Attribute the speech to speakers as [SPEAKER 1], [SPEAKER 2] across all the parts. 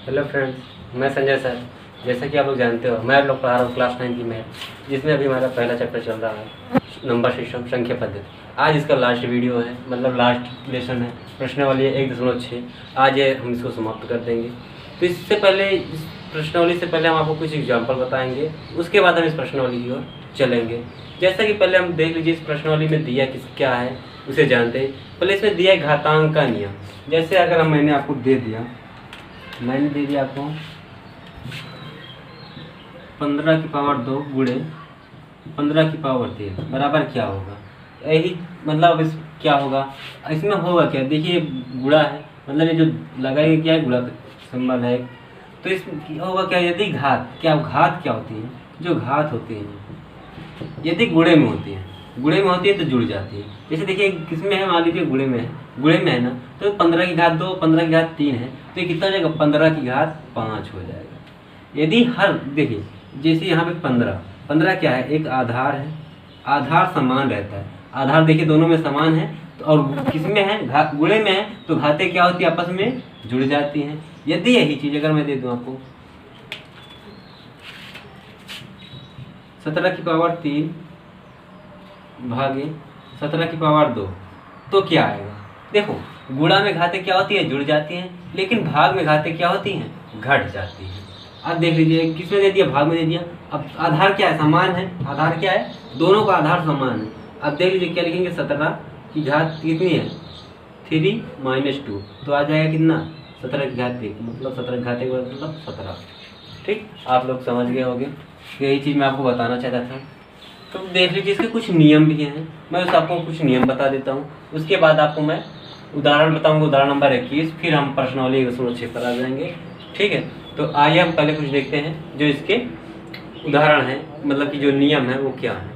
[SPEAKER 1] Hello friends, मैं Sanjay sir. जैसा कि आप लोग जानते हो, मैं आप लोग पढ़ा रहा हूँ क्लास 9 की मैथ, जिसमें अभी हमारा पहला चैप्टर चल रहा है नंबर सिस्टम, संख्या पद्धति। आज इसका लास्ट वीडियो है, मतलब लास्ट लेसन है। प्रश्नावली है 1.6। आज हम इसको समाप्त कर देंगे। तो इससे पहले, इस प्रश्नावली से पहले हम आपको कुछ एग्जाम्पल बताएंगे, उसके बाद हम इस प्रश्नावली की ओर चलेंगे। जैसा कि पहले हम देख लीजिए, इस प्रश्नावली में दिया क्या है उसे जानते हैं। पहले इसमें दिया है घातांक का नियम। जैसे अगर मैंने आपको दे दिया आपको 15 की पावर 2 गुणे 15 की पावर 3 बराबर क्या होगा। यही मतलब इस क्या होगा, इसमें होगा क्या, देखिए गुणा है, मतलब ये जो लगाएंगे क्या है, गुणा सिंबल है। तो इसमें होगा क्या, यदि घात क्या होती है, जो घात होती है यदि गुणे में होती है तो जुड़ जाती है। जैसे देखिए किसमें है, मान लीजिए गुणे में है ना, तो 15 की घात 2 15 की घात 3 है, तो ये कितना हो जाएगा, 15 की घात 5 हो जाएगा। यदि हर देखिए जैसे यहाँ पे 15 क्या है, एक आधार है, आधार समान रहता है। आधार देखिए दोनों में समान है, तो और किसमें है, गुणे में है, तो घातें क्या होती है, आपस में जुड़ जाती हैं। यदि यही चीज अगर मैं दे दूं आपको 17 की पावर 3 भागे 17 की पावर 2, तो क्या आएगा। देखो गुणा में घातें क्या होती है, जुड़ जाती हैं, लेकिन भाग में घातें क्या होती हैं, घट जाती हैं। अब देख लीजिए किसमें दे दिया, भाग में दे दिया। अब आधार क्या है, समान है, आधार क्या है, दोनों का आधार समान है। अब देख लीजिए क्या लिखेंगे, 17 की घात कितनी है, 3 - 2, तो आ जाएगा कितना, 17 की घात 1, मतलब 17 की घात 1 मतलब 17। ठीक, आप लोग समझ गए होंगे। यही चीज़ मैं आपको बताना चाहता था। तो देख लीजिए इसके कुछ नियम भी हैं, मैं उस आपको कुछ नियम बता देता हूँ, उसके बाद आपको मैं उदाहरण बताऊंगा, उदाहरण नंबर 21, फिर हम प्रश्नावली 1.6 पर आ जाएंगे। ठीक है, तो आइए हम पहले कुछ देखते हैं जो इसके उदाहरण हैं, मतलब कि जो नियम है वो क्या है।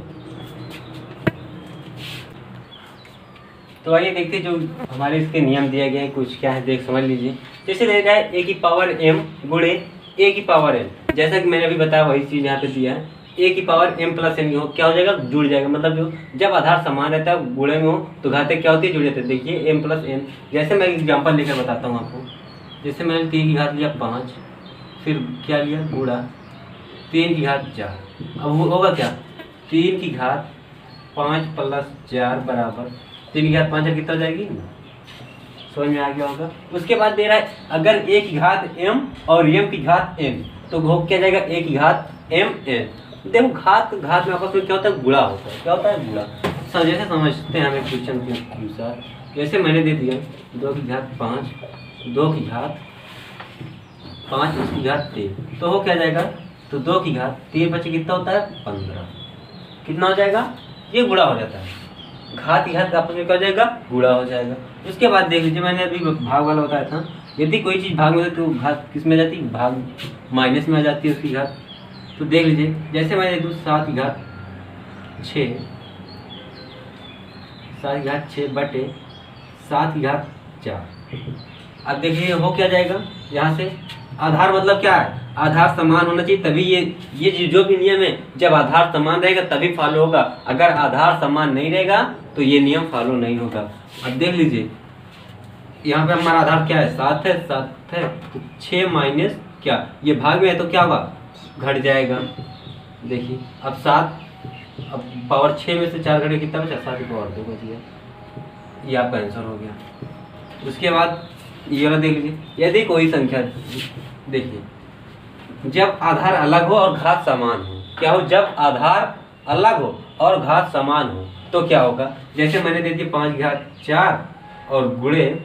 [SPEAKER 1] तो आइए देखते हैं जो हमारे इसके नियम दिए गए हैं, कुछ क्या है देख समझ लीजिए। जैसे दे रहा है a की पावर m गुणे a की पावर n, जैसा कि मैंने अभी बताया वही चीज़ यहाँ पे दिया है। a की पावर m प्लस n हो क्या हो जाएगा, जुड़ जाएगा। मतलब जो जब आधार समान रहता है, गुणे में हो, तो घातें क्या होती है, जुड़ जाते हैं। देखिए m प्लस n, जैसे मैं एग्जाम्पल लेकर बताता हूँ आपको। जैसे मैंने 3 की घात लिया 5, फिर क्या लिया, गुणा 3 की घात 4। अब वो होगा क्या, 3 की घात 5 + 4 बराबर 3 की घात 5 कितना हो जाएगी, समझ में आ गया होगा। उसके बाद दे रहा है अगर a की घात m और m की घात n, तो वो क्या जाएगा, a की घात m n। देखो घात में आपस में क्या होता है, गुणा होता है। क्या होता है, गुणा। जैसे समझते हैं हमें क्वेश्चन के अनुसार, जैसे मैंने दे दिया 2 की घात 5 2 की घात 5 उसकी घात 3, तो हो क्या जाएगा, तो 2 की घात 3 बचे कितना होता है, 15। कितना हो जाएगा, ये गुणा हो जाता है। घात की घात आपस में क्या हो जाएगा, गुणा हो जाएगा। उसके बाद देख लीजिए मैंने अभी भाग वाला बताया था, यदि कोई चीज़ भाग में है तो घात किस में आ जाती है, भाग माइनस में आ जाती है उसकी घात। तो देख लीजिए जैसे मैंने 7 की घात 6 7 की घात 6 बटे 7 की घात 4। अब देखिए हो क्या जाएगा, यहाँ से आधार मतलब क्या है, आधार समान होना चाहिए, तभी ये जो भी नियम है, जब आधार समान रहेगा तभी फॉलो होगा। अगर आधार समान नहीं रहेगा तो ये नियम फॉलो नहीं होगा। अब देख लीजिए यहाँ पे हमारा आधार क्या है, 7 है, तो 6 माइनस क्या, ये भाग में है तो क्या होगा, घट जाएगा। देखिए अब 7, अब पावर 6 में से 4 घटे कितना बचा, 7 की पावर 2 बच गया। ये आपका आंसर हो गया। उसके बाद ये वाला देख लीजिए, यदि कोई संख्या, देखिए जब आधार अलग हो और घात समान हो, क्या हो, जब आधार अलग हो और घात समान हो तो क्या होगा। जैसे मैंने दे दी 5 की घात 4 और गुणे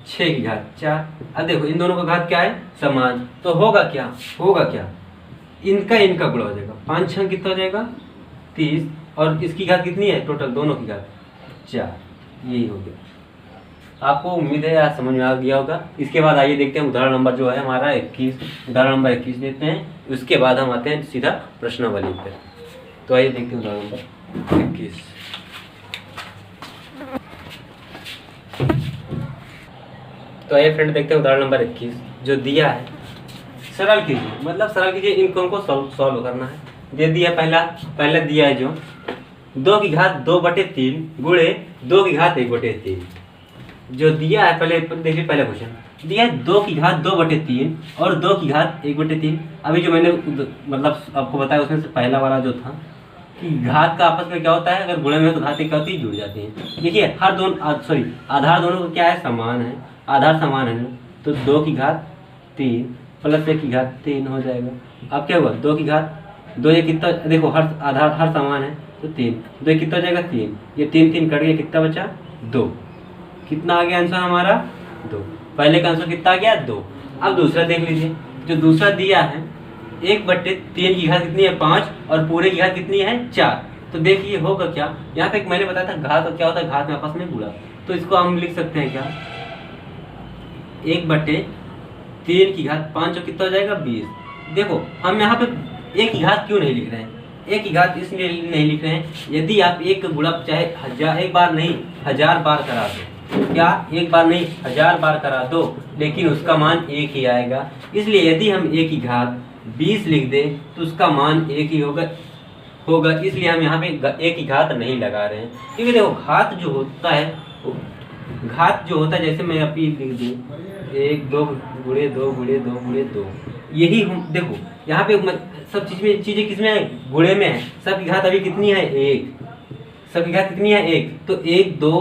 [SPEAKER 1] 6 की घात 4। अब देखो इन दोनों का घात क्या है, समान, तो होगा क्या, इनका गुणा हो जाएगा। 5 6 कितना हो जाएगा, 30, और इसकी घात कितनी है, टोटल दोनों की घात 4। यही हो गया। आपको उम्मीद है आज समझ में आ गया होगा। इसके बाद आइए देखते हैं उदाहरण नंबर जो है हमारा 21, उदाहरण नंबर 21 देखते हैं। उसके बाद हम आते हैं सीधा प्रश्नावली पर। तो आइए देखते हैं उदाहरण नंबर 21। तो आइए फ्रेंड देखते हैं उदाहरण नंबर 21 जो दिया है। सरल कीजिए, मतलब सरल कीजिए, इनको हमको सॉल्व करना है। दे दिया पहले दिया है जो 2 की घात 2/3 गुणे 2 की घात 1/3, जो दिया है पहले देखिए, पहले क्वेश्चन दिया है 2 की घात 2/3 और 2 की घात 1/3। अभी जो मैंने मतलब आपको बताया उसमें से पहला वाला जो था कि घात का आपस में क्या होता है, अगर गुणे में तो घातें क्या होती है, जुड़ जाती हैं। देखिए हर दोनों सॉरी आधार दोनों का क्या है, समान है, आधार समान है, तो 2 की घात 3 प्लस 1 की घात 3 हो जाएगा। अब क्या हुआ, 2 ये कितना, देखो हर आधार हर समान है तो 3, 2 कितना हो जाएगा 3, ये 3 कट गया, कितना बचा 2। कितना आ गया आंसर हमारा 2। पहले का आंसर कितना आ गया 2। अब दूसरा देख लीजिए, जो दूसरा दिया है 1/3 की घात कितनी है 5 और पूरे की घात कितनी है 4। तो देखिए होगा क्या, यहाँ पे मैंने बताया था घात क्या होता है, घात में आपस में गुणा, तो इसको हम लिख सकते हैं क्या, 1/3 की घात 5 और कितना हो जाएगा 20। देखो हम यहाँ पे 1 की घात क्यों नहीं लिख रहे हैं, 1 की घात इसलिए नहीं लिख रहे हैं, यदि आप एक गुणा चाहे एक बार नहीं 1000 बार करा दो, क्या एक बार नहीं 1000 बार करा दो, लेकिन उसका मान 1 ही आएगा। इसलिए यदि हम 1 की घात 20 लिख दें तो उसका मान 1 ही होगा, इसलिए हम यहाँ पे 1 की घात नहीं लगा रहे हैं। क्योंकि देखो घात जो होता है, जैसे मैं अभी लिख दूँ 1 2 गुणे 2 गुणे 2 गुणे 2, यही हम देखो यहाँ पे सब चीजें किसमें है, गुणे में है। सब की घात अभी कितनी है 1, सब की घात कितनी है 1, तो 1 2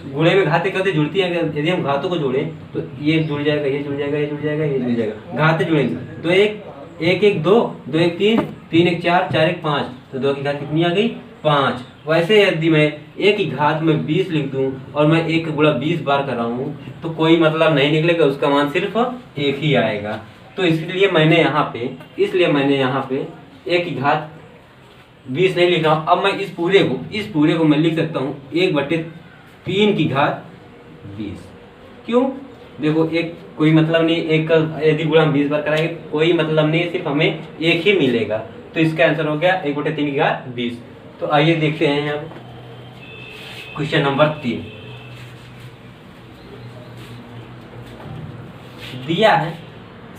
[SPEAKER 1] गुणे में घातें कैसे जुड़ती है, यदि हम घातों को जोड़ें तो ये जुड़ जाएगा, ये जुड़ जाएगा, ये जुड़ जाएगा, ये जुड़ जाएगा, घातें जुड़ेंगे, तो 1 1 2 2 1 3 3 1 4 4 1 5, तो 2 की घात कितनी आ गई 5। वैसे यदि मैं 1 की घात में 20 लिख दूं और मैं 1 गुणा 20 बार कर रहा हूँ तो कोई मतलब नहीं निकलेगा, उसका मान सिर्फ 1 ही आएगा। तो इसलिए मैंने यहाँ पे 1 की घात 20 नहीं लिख रहा हूँ। अब मैं इस पूरे को मैं लिख सकता हूँ 1/3 की घात 20। क्यों, देखो एक कोई मतलब नहीं, एक का यदि गुणा हम 20 बार कराएंगे कोई मतलब नहीं, सिर्फ हमें 1 ही मिलेगा। तो इसका आंसर हो गया 1/3 की घात 20। तो आइए देखते हैं अब क्वेश्चन नंबर 3 दिया है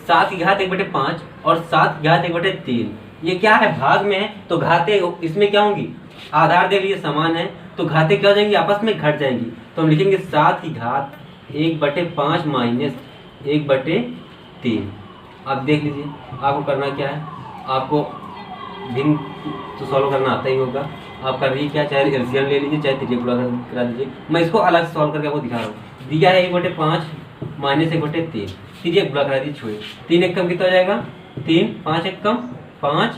[SPEAKER 1] 7 की घात 1/5 और 7 की घात 1/3। ये क्या है, भाग में है, तो घातें इसमें क्या होंगी, आधार देख लीजिए समान है तो घातें क्या हो जाएंगी, आपस में घट जाएंगी। तो हम लिखेंगे 7 की घात 1/5 माइनस 1/3। अब देख लीजिए आपको करना क्या है, आपको भिन्न तो सॉल्व करना आता ही होगा। आप कर रही क्या, चाहे एलसीएम ले लीजिए चाहे त्रिज्या गुणा करा दीजिए। मैं इसको अलग से सॉल्व करके आपको दिखा रहा हूँ। दिया है 1/5 माइनस 1/3, त्रिज्या गुणा करा दीजिए, छोड़िए 3 1 कम कितना हो जाएगा 3, 5 1 कम 5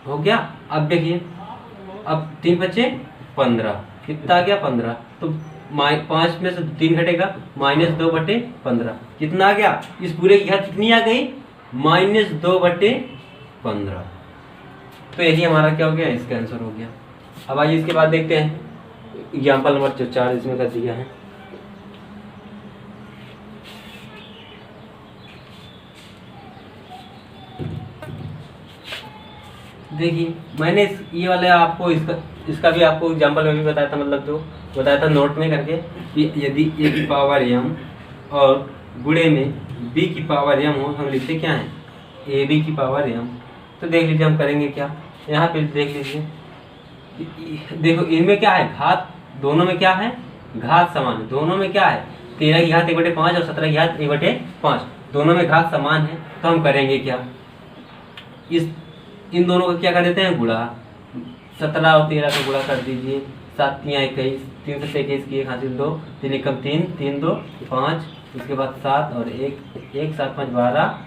[SPEAKER 1] हो गया। अब देखिए अब 3 बचे 15, कितना आ गया 15, तो 5 में से 3 घटेगा -2/15, कितना आ गया, इस पूरे की घात कितनी आ गई -2/15। तो यही हमारा क्या हो गया, इसका आंसर हो गया। अब आइए इसके बाद देखते हैं एग्जाम्पल नंबर 4 इसमें कर दिया है। देखिए मैंने ये वाले आपको इसका भी आपको एग्जाम्पल में भी बताया था, मतलब जो बताया था नोट में करके कि यदि a की पावर m और गुणे में b की पावर m हो, हम लिखते क्या है ab की पावर m। तो देख लीजिए हम करेंगे क्या, यहाँ पे देख लीजिए, देखो इनमें क्या है, घात दोनों में क्या है, घात समान है, दोनों में क्या है 13 की घात 1/5 और 17 की घात 1/5, दोनों में घात समान है। तो हम करेंगे क्या, इन दोनों का क्या कर देते हैं गुणा, 17 और 13 का गुणा कर दीजिए, 7 3 21, 3 से 21 की 1 हासिल 2, 3 1 3, 3 2 5, उसके बाद 7 और 1 1 7 5 12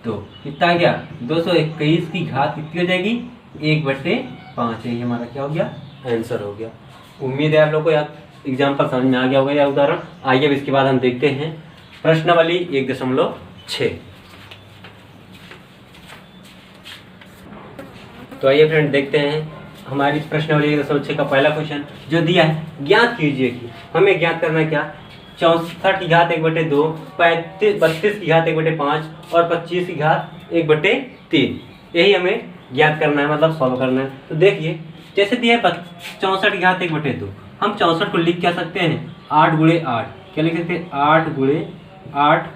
[SPEAKER 1] 2, कितना आ गया 221 की घात कितनी हो जाएगी 1/5। यही हमारा क्या हो गया, आंसर हो गया। उम्मीद है आप लोग को एग्जाम्पल समझ में आ गया होगा या उदाहरण। आइए अब इसके बाद हम देखते हैं प्रश्नावली 1.6। तो आइए फ्रेंड देखते हैं हमारी प्रश्नावली 1.6 का पहला क्वेश्चन जो दिया है, ज्ञात कीजिए कि हमें ज्ञात करना है क्या, 64 की घात 1/2, 32 की घात 1/5 और 25 की घात 1/3, यही हमें ज्ञात करना है, मतलब सॉल्व करना है। तो देखिए जैसे दिया है 64 की घात 1/2, हम 64 को लिख क्या सकते हैं 8 गुणे 8, क्या लिख सकते हैं 8 गुणे 8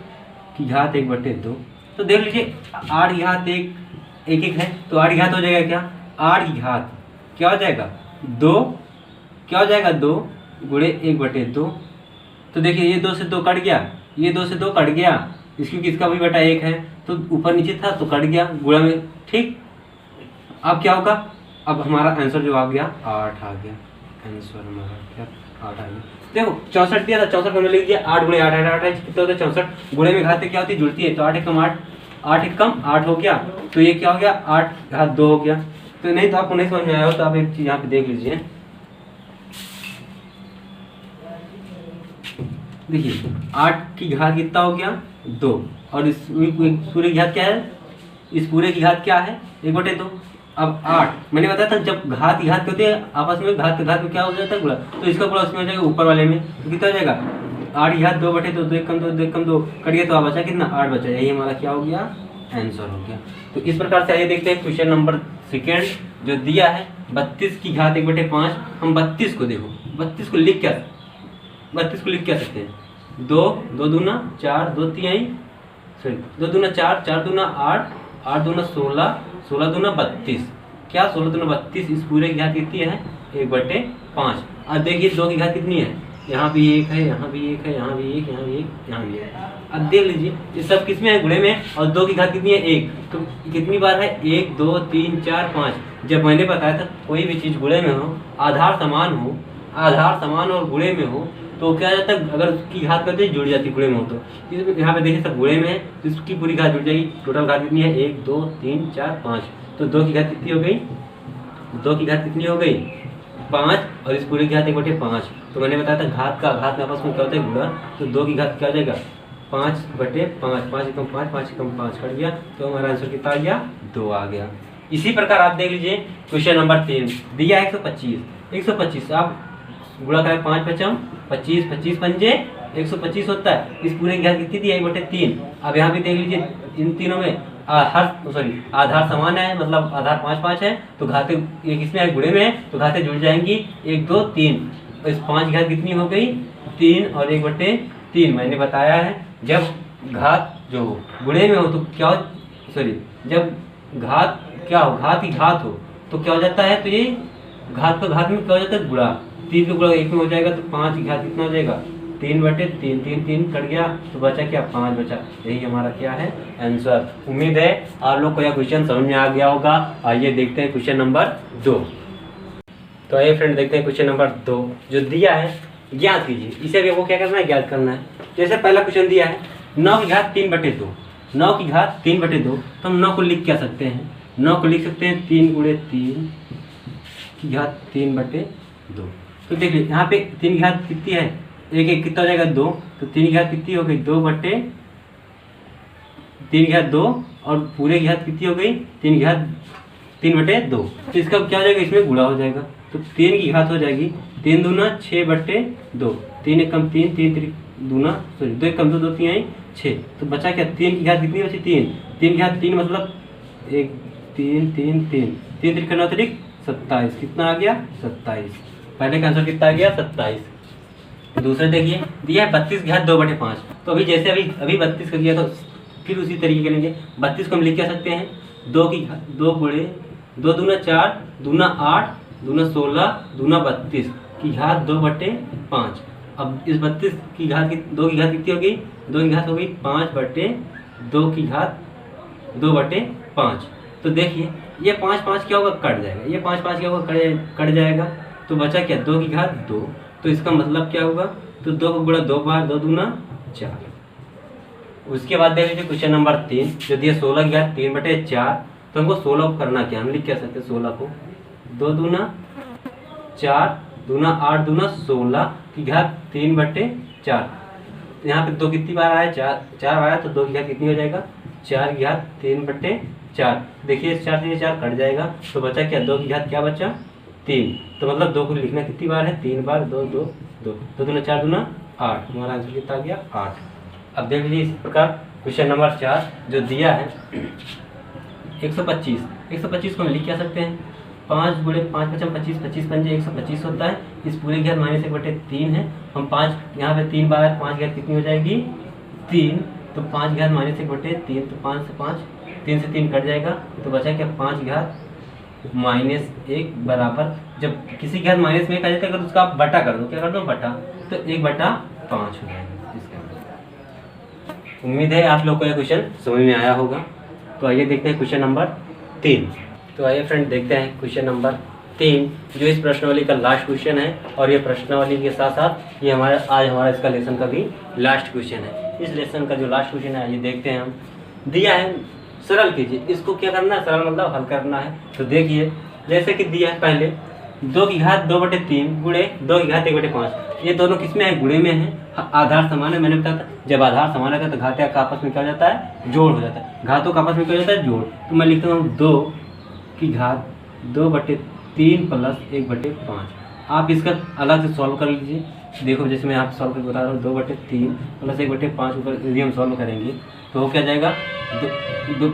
[SPEAKER 1] की घात 1/2। तो देख लीजिए 8 की घात 1 1 है, तो 8 की घात हो जाएगा क्या, 8 की घात क्या हो जाएगा 2, क्या हो जाएगा 2 गुणे 1/2। तो तो देखिए ये 2 से 2 कट गया, ये 2 से 2 कट गया, क्योंकि इसका भी बटा 1 है तो ऊपर नीचे था तो कट गया गुणा में, ठीक। अब क्या होगा, अब हमारा आंसर जो आ गया 8 आ गया, आंसर हमारा क्या 8 आ गया। देखो 64 दिया था, 64 हमने लिख दिया, 8 गुणे 8 कितना होता है 64, गुणे में घात क्या होती है, जुड़ती है, तो 8 एक कम 8, 8 एक कम 8 हो गया, तो ये क्या हो गया 8 घात 2 हो गया। तो नहीं तो आपको नहीं समझ में आया हो तो आप एक चीज यहाँ पे देख लीजिए, देखिए 8 की घात कितना हो गया 2, और इस पूरे की घात क्या है, इस पूरे की घात क्या है 1/2। अब 8 मैंने बताया था जब घात की घात होती है आपस में, घात में क्या हो जाता है गुणा, तो इसका गुणा उसमें हो जाएगा ऊपर वाले में, तो कितना हो जाएगा 8 की घात 2/2, 2 एक कम 2, 2 एक कम 2 कट गया, तो आप बचा कितना 8 बचा, यही हमारा क्या हो गया आंसर हो गया। तो इस प्रकार से आइए देखते हैं क्वेश्चन नंबर सेकेंड जो दिया है 32 की घात 1/5। हम 32 को देखो, 32 को लिख क्या सकते हैं, 2 2 दूना 4, 2 3 सॉरी 2 दूना 4, 4 दूना 8, 8 दूना 16, 16 दूना 32, क्या 16 दूना 32, इस पूरे की घात कितनी है 1/5। अब देखिए 2 की घात कितनी है, यहाँ भी 1 है, यहाँ भी 1 है, यहाँ भी 1, यहाँ भी 1, यहाँ भी 1। अब देख लीजिए ये सब किसमें है गुणे में, और 2 की घात कितनी है 1, तो कितनी बार है 1 2 3 4 5। जब मैंने बताया था कोई भी चीज़ गुणे में हो, आधार समान और गुणे में हो तो क्या जाता है, अगर उसकी घात करते हैं जुड़ जाती गुणे में हो, तो यहाँ पे देखिए सब गुणे में है तो इसकी पूरी घात जुड़ जाएगी। टोटल घात कितनी है 1 2 3 4 5, तो 2 की घात कितनी हो गई, 2 की घात कितनी हो गई 5, और इस पूरी की घात 1/5। तो मैंने बताया था घात में आपस में क्या होता है गुणा, तो 2 की घात क्या हो जाएगा 5/5, 5 एकम 5, 5 एकम 5 कट गया, तो हमारा आंसर कितना आ गया 2 आ गया। इसी प्रकार आप देख लीजिए क्वेश्चन नंबर 3 दिया 125 आप गुणा करें 5 5 25, 25 पंजे 125 होता है, इस पूरे की घात कितनी दी 1/3। अब यहाँ भी देख लीजिए इन तीनों में आधार समान है, मतलब आधार 5 5 है, तो घातें एक इसमें है गुणे में है तो घातें जुड़ जाएंगी 1 2 3, तो इस 5 की घात कितनी हो गई 3 और 1/3। मैंने बताया है जब घात जो गुणे में हो तो क्या जब घात क्या हो, घात की घात हो तो क्या हो जाता है, तो ये घात का घात में क्या हो जाता है गुणा, 3 का गुणा 1 में हो जाएगा, तो 5 की घात कितना हो जाएगा 3/3, 3 कट गया, तो बचा क्या 5 बचा, यही हमारा क्या है आंसर। उम्मीद है आप लोग को यह क्वेश्चन समझ में आ गया होगा। आइए देखते हैं क्वेश्चन नंबर 2। तो आइए फ्रेंड देखते हैं क्वेश्चन नंबर 2 जो दिया है, ज्ञात कीजिए। इसे भी आपको क्या करना है, ज्ञात करना है। जैसे पहला क्वेश्चन दिया है 9 की घात 3/2, 9 की घात 3/2, तो हम 9 को लिख क्या सकते हैं, 9 को लिख सकते हैं 3 × 3 की घात 3/2। तो देखिए यहाँ पे 3 की घात कितनी है, एक कितना हो जाएगा 2, तो 3 की घात कितनी हो गई 3 की घात 2, और पूरे की घात कितनी हो गई 3 की घात 3/2, तो इसका क्या हो जाएगा, इसमें गुणा हो जाएगा, तो 3 की घात हो जाएगी 3 दूना 6/2, 3 एक कम 3, 3 दूना 2 एक कम 2, 2 3 6, तो बचा क्या 3 की घात कितनी बची 3 की घात 3 मतलब 1 3 3 3 3 3 9 3 27, कितना आ गया 27। पहले का आंसर कितना आ गया 27। दूसरे देखिए दिया है 32 की घात 2/5, तो अभी जैसे अभी 32 का किया तो फिर उसी तरीके करेंगे। 32 को हम लिख क्या सकते हैं 2 की घात 2 गुणे 2 दूना 4 दूना 8 दूना 16 दूना 32 की घात 2/5। अब इस 32 की घात 2 की घात कितनी हो गई, 2 की घात हो गई 5/2 की घात 2/5। तो देखिए ये 5 5 क्या होगा कट जाएगा, ये 5 5 क्या होगा कट जाएगा, तो बचा क्या 2 की घात 2, तो इसका मतलब क्या होगा, तो 2 को गुणा 2 बार 2 दूना 4। उसके बाद देख लीजिए क्वेश्चन नंबर 3 जो दिया 16 की घात 3/4, तो हमको 16 को करना क्या, हम लिख क्या सकते हैं 16 को 2 दूना 4 दूना 8 दूना 16 की घात 3/4। तो यहाँ पे 2 कितनी बार आया 4 आया, तो 2 की घात कितनी हो जाएगा 4 की घात 3/4। देखिए 4 से 4 कट जाएगा, तो बचा क्या 2 की घात क्या बचा 3, तो मतलब 2 को लिखना कितनी बार है 3 बार, 2 2 2 2 दूना 4 दूना 8, हमारा आंसर कितना आ गया 8। अब देख लीजिए इस प्रकार क्वेश्चन नंबर 4 जो दिया है 125 को हम लिख क्या सकते हैं 5 गुणे 5 5 25, 25 पंजे 125 होता है, इस पूरे की घात -1/3 है। हम 5 यहाँ पे 3 बार है, 5 की घात कितनी हो जाएगी 3, तो 5 की घात -1/3, तो 5 से 5 3 से 3 कट जाएगा, तो बचा क्या 5 की घात -1 बराबर, जब किसी की घात -1 आ जाता है अगर उसका आप बटा कर दो, क्या कर दो बटा, तो 1/3 5 हो जाएगा इसके अंदर। उम्मीद है आप लोग को यह क्वेश्चन समझ में आया होगा। तो आइए देखते हैं क्वेश्चन नंबर 3। तो आइए फ्रेंड देखते हैं क्वेश्चन नंबर 3 जो इस प्रश्नावली का लास्ट क्वेश्चन है, और ये प्रश्नावली के साथ साथ ये हमारा इसका लेसन का भी लास्ट क्वेश्चन है। इस लेसन का जो लास्ट क्वेश्चन है ये देखते हैं हम। दिया है सरल कीजिए, इसको क्या करना है, सरल मतलब हल करना है। तो देखिए जैसे कि दिया है पहले 2 की घात 2/3 गुणे 2 की घात 1/5। ये दोनों किस में है, गुणे में है, आधार समान है। मैंने बताया था जब आधार समान रहता है तो घात का आपस में क्या हो जाता है, जोड़ हो जाता है। घातों का आपस में क्या हो जाता है, जोड़। तो मैं लिखता हूँ 2 की घात 2/3 प्लस 1/5। आप इसका अलग से सॉल्व कर लीजिए। देखो जैसे मैं आप सॉल्व करके बता रहा हूँ 2/3 प्लस 1/5 ऊपर यदि हम सॉल्व करेंगे तो वो क्या जाएगा,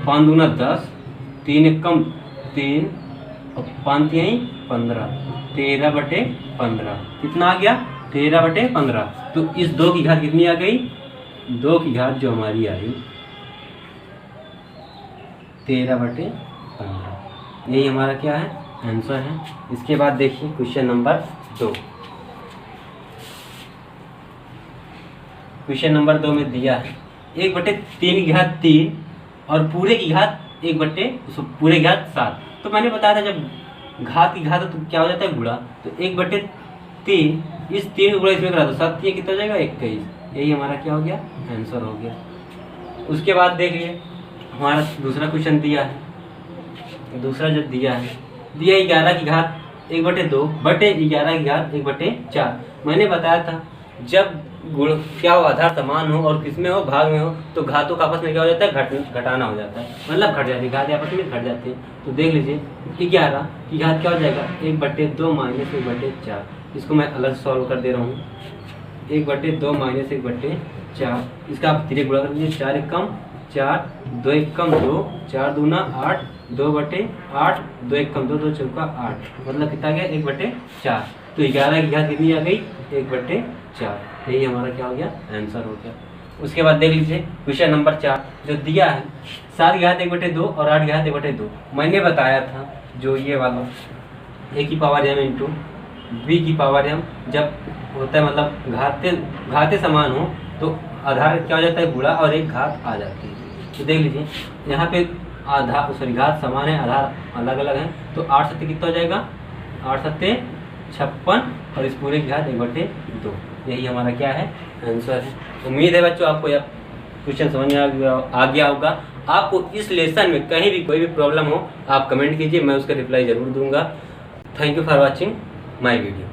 [SPEAKER 1] 5 दूना 10, 3 एकम 3 और 5 3 15, 13/15 कितना आ गया, 13/15। तो इस 2 की घात कितनी आ गई, 2 की घात जो हमारी आई 13/15। यही हमारा क्या है, आंसर है। इसके बाद देखिए क्वेश्चन नंबर 2। क्वेश्चन नंबर 2 में दिया है 1/3 की घात 3 और पूरे की घात पूरे की घात 7। तो मैंने बताया था जब घात की घात तो क्या हो जाता है, गुणा। तो 1/3 इस 3 को गुणा इसमें करा दो, 7 कितना हो जाएगा 21। यही हमारा क्या हो गया, आंसर हो गया। उसके बाद देखिए हमारा दूसरा क्वेश्चन दिया है। दूसरा जो दिया है, दिया 11 की घात 1/2 बटे 11 की घात 1/4। मैंने बताया था जब गुण क्या हो, आधार समान हो और किसमें हो, भाग में हो, तो घातों का आपस में क्या हो जाता है, घटाना हो जाता है, मतलब घट जाती है, घातें आपस में घट जाती है। तो देख लीजिए 11 की घात क्या हो जाएगा, 1/2 माइनस 1/4। इसको मैं अलग सॉल्व कर दे रहा हूँ। 1/2 माइनस 1/4, इसका आप धीरे गुणा कर लीजिए। 4 एकम 4, 2 एकम 2, 4 दूना 8, 2/8, 2 एकम 2, 2 चौका 8, मतलब कितना गया 1/4। तो 11 की घात कितनी आ गई, 1/4। यही हमारा क्या हो गया, आंसर हो गया। उसके बाद देख लीजिए क्वेश्चन नंबर 4 जो दिया है 7 की घात 1/2 और 8 की घात 1/2। मैंने बताया था जो ये वाला a की पावर m इंटू b की पावर m जब होता है, मतलब घाते समान हो तो आधार क्या हो जाता है, गुणा, और एक घात आ जाती है। तो देख लीजिए यहाँ पे घात समान है, आधार अलग अलग है। तो 8 7 कितना हो जाएगा, 8 7 56 और इस पूरे की घात 1/2। यही हमारा क्या है, आंसर है। उम्मीद है बच्चों आपको यह क्वेश्चन समझ में आ गया होगा। आपको इस लेसन में कहीं भी कोई भी प्रॉब्लम हो आप कमेंट कीजिए, मैं उसका रिप्लाई ज़रूर दूंगा। Thank you for watching my video.